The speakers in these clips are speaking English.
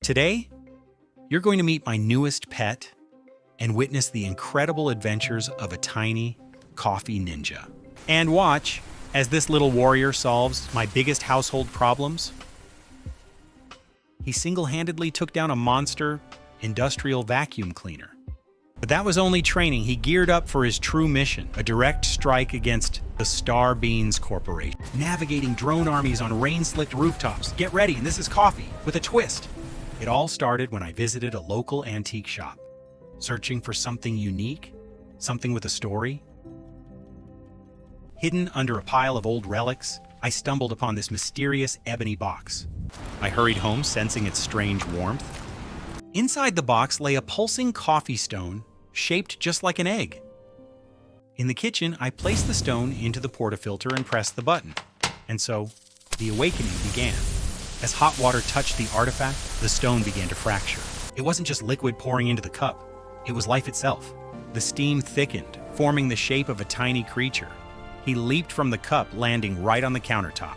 Today, you're going to meet my newest pet and witness the incredible adventures of a tiny coffee ninja. And watch as this little warrior solves my biggest household problems. He single-handedly took down a monster industrial vacuum cleaner. But that was only training. He geared up for his true mission, a direct strike against the Star Beans Corporation. Navigating drone armies on rain-slicked rooftops. Get ready, and this is coffee with a twist. It all started when I visited a local antique shop, searching for something unique, something with a story. Hidden under a pile of old relics, I stumbled upon this mysterious ebony box. I hurried home, sensing its strange warmth. Inside the box lay a pulsing coffee stone shaped just like an egg. In the kitchen, I placed the stone into the portafilter and pressed the button. And so, the awakening began. As hot water touched the artifact, the stone began to fracture. It wasn't just liquid pouring into the cup, it was life itself. The steam thickened, forming the shape of a tiny creature. He leaped from the cup, landing right on the countertop.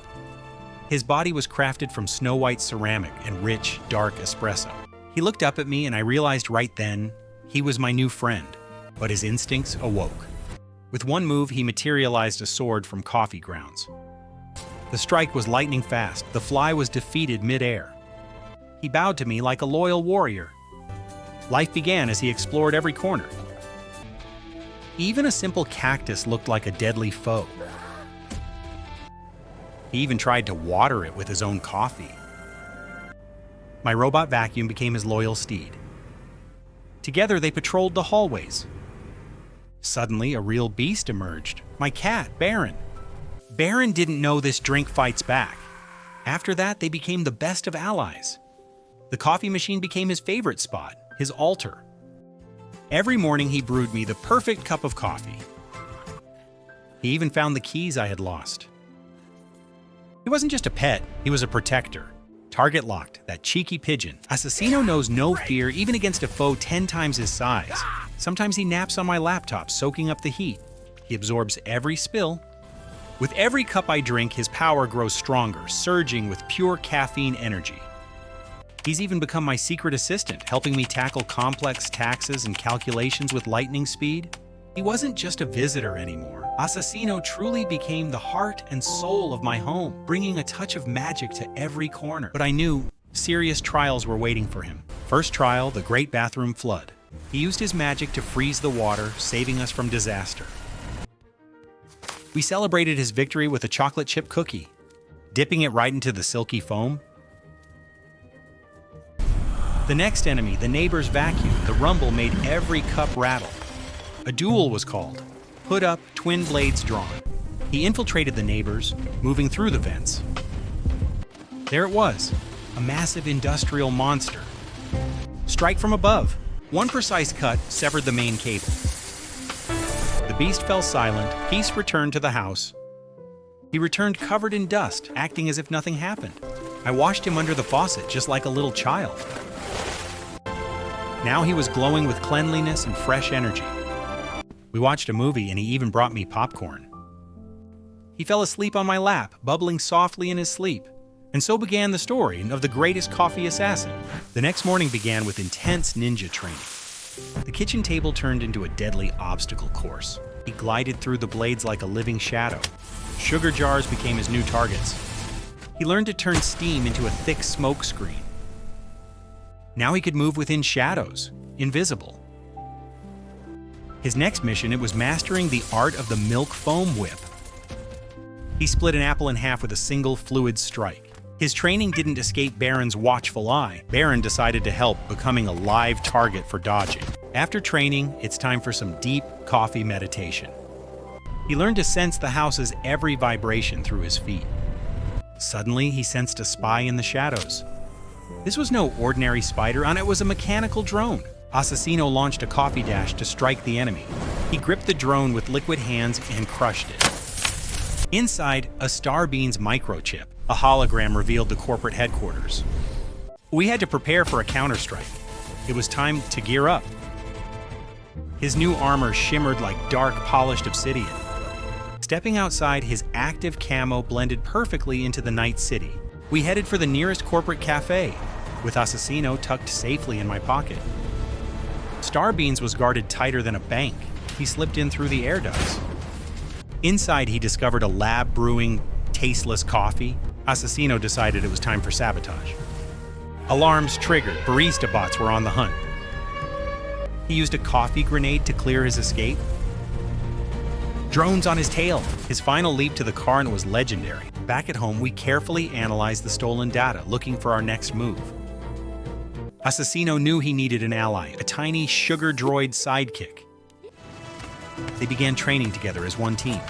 His body was crafted from snow-white ceramic and rich, dark espresso. He looked up at me and I realized right then he was my new friend, but his instincts awoke. With one move, he materialized a sword from coffee grounds. The strike was lightning fast. The fly was defeated mid-air. He bowed to me like a loyal warrior. Life began as he explored every corner. Even a simple cactus looked like a deadly foe. He even tried to water it with his own coffee. My robot vacuum became his loyal steed. Together, they patrolled the hallways. Suddenly, a real beast emerged. My cat, Baron. Baron didn't know this drink fights back. After that, they became the best of allies. The coffee machine became his favorite spot, his altar. Every morning, he brewed me the perfect cup of coffee. He even found the keys I had lost. He wasn't just a pet, he was a protector. Target locked, that cheeky pigeon. Assassino knows no fear, even against a foe 10 times his size. Sometimes he naps on my laptop, soaking up the heat. He absorbs every spill. With every cup I drink, his power grows stronger, surging with pure caffeine energy. He's even become my secret assistant, helping me tackle complex taxes and calculations with lightning speed. He wasn't just a visitor anymore. Assassino truly became the heart and soul of my home, bringing a touch of magic to every corner. But I knew serious trials were waiting for him. First trial, the Great Bathroom Flood. He used his magic to freeze the water, saving us from disaster. We celebrated his victory with a chocolate chip cookie, dipping it right into the silky foam. The next enemy, the neighbor's vacuum. The rumble made every cup rattle. A duel was called. Hood up, twin blades drawn. He infiltrated the neighbors, moving through the vents. There it was, a massive industrial monster. Strike from above. One precise cut severed the main cable. The beast fell silent. Peace returned to the house. He returned covered in dust, acting as if nothing happened. I washed him under the faucet, just like a little child. Now he was glowing with cleanliness and fresh energy. We watched a movie and he even brought me popcorn. He fell asleep on my lap, bubbling softly in his sleep. And so began the story of the greatest coffee assassin. The next morning began with intense ninja training. The kitchen table turned into a deadly obstacle course. He glided through the blades like a living shadow. Sugar jars became his new targets. He learned to turn steam into a thick smoke screen. Now he could move within shadows, invisible. His next mission, it was mastering the art of the milk foam whip. He split an apple in half with a single fluid strike. His training didn't escape Baron's watchful eye. Baron decided to help, becoming a live target for dodging. After training, it's time for some deep coffee meditation. He learned to sense the house's every vibration through his feet. Suddenly, he sensed a spy in the shadows. This was no ordinary spider, and it was a mechanical drone. Assassino launched a coffee dash to strike the enemy. He gripped the drone with liquid hands and crushed it. Inside, a Star Beans microchip, a hologram revealed the corporate headquarters. We had to prepare for a counterstrike. It was time to gear up. His new armor shimmered like dark, polished obsidian. Stepping outside, his active camo blended perfectly into the night city. We headed for the nearest corporate cafe. with Assassino tucked safely in my pocket. Starbeans was guarded tighter than a bank. He slipped in through the air ducts. Inside, he discovered a lab brewing tasteless coffee. Assassino decided it was time for sabotage. Alarms triggered. Barista bots were on the hunt. He used a coffee grenade to clear his escape. Drones on his tail. His final leap to the car was legendary. Back at home, we carefully analyzed the stolen data, looking for our next move. Assassino knew he needed an ally, a tiny Sugar Droid sidekick. They began training together as one team.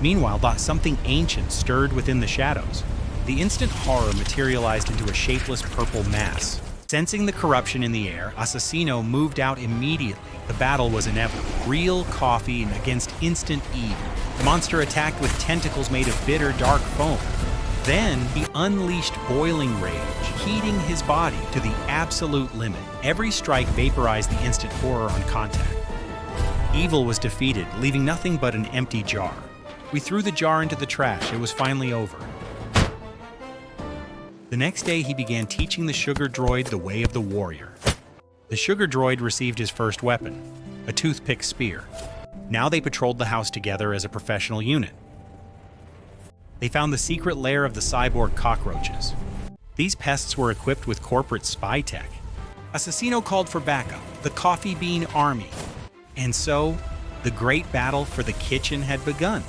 Meanwhile, something ancient stirred within the shadows. The instant horror materialized into a shapeless purple mass. Sensing the corruption in the air, Assassino moved out immediately. The battle was inevitable. Real coffee against instant evil. The monster attacked with tentacles made of bitter, dark foam. Then he unleashed boiling rage, heating his body to the absolute limit. Every strike vaporized the instant horror on contact. Evil was defeated, leaving nothing but an empty jar. We threw the jar into the trash. It was finally over. The next day, he began teaching the Sugar Droid the way of the warrior. The Sugar Droid received his first weapon, a toothpick spear. Now they patrolled the house together as a professional unit. They found the secret lair of the cyborg cockroaches. These pests were equipped with corporate spy tech. Assassino called for backup, the Coffee Bean Army. And so, the great battle for the kitchen had begun.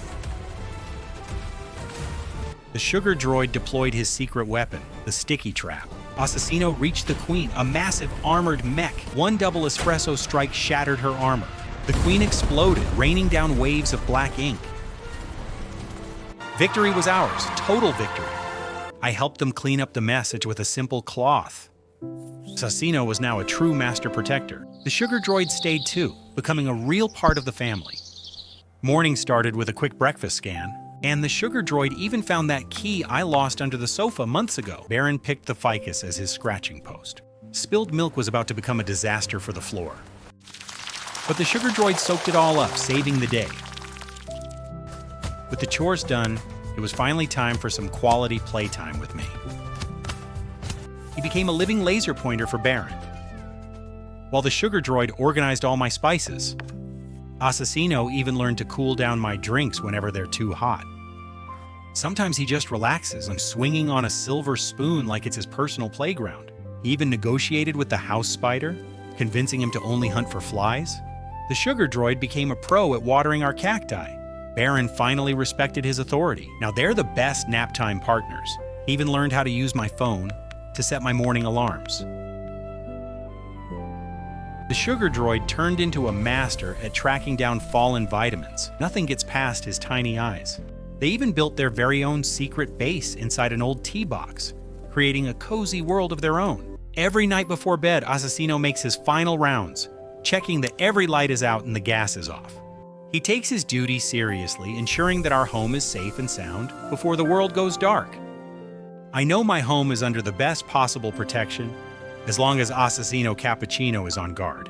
The Sugar Droid deployed his secret weapon, the sticky trap. Assassino reached the Queen, a massive armored mech. One double espresso strike shattered her armor. The Queen exploded, raining down waves of black ink. Victory was ours, total victory. I helped them clean up the message with a simple cloth. Assassino was now a true master protector. The Sugar Droid stayed too, becoming a real part of the family. Morning started with a quick breakfast scan, and the Sugar Droid even found that key I lost under the sofa months ago. Baron picked the ficus as his scratching post. Spilled milk was about to become a disaster for the floor. But the Sugar Droid soaked it all up, saving the day. With the chores done, it was finally time for some quality playtime with me. He became a living laser pointer for Baron, while the Sugar Droid organized all my spices. Assassino even learned to cool down my drinks whenever they're too hot. Sometimes he just relaxes and swinging on a silver spoon like it's his personal playground. He even negotiated with the house spider, convincing him to only hunt for flies. The Sugar Droid became a pro at watering our cacti. Baron finally respected his authority. Now they're the best naptime partners. He even learned how to use my phone to set my morning alarms. The Sugar Droid turned into a master at tracking down fallen vitamins. Nothing gets past his tiny eyes. They even built their very own secret base inside an old tea box, creating a cozy world of their own. Every night before bed, Assassino makes his final rounds, checking that every light is out and the gas is off. He takes his duty seriously, ensuring that our home is safe and sound before the world goes dark. I know my home is under the best possible protection, as long as Assassino Cappuccino is on guard.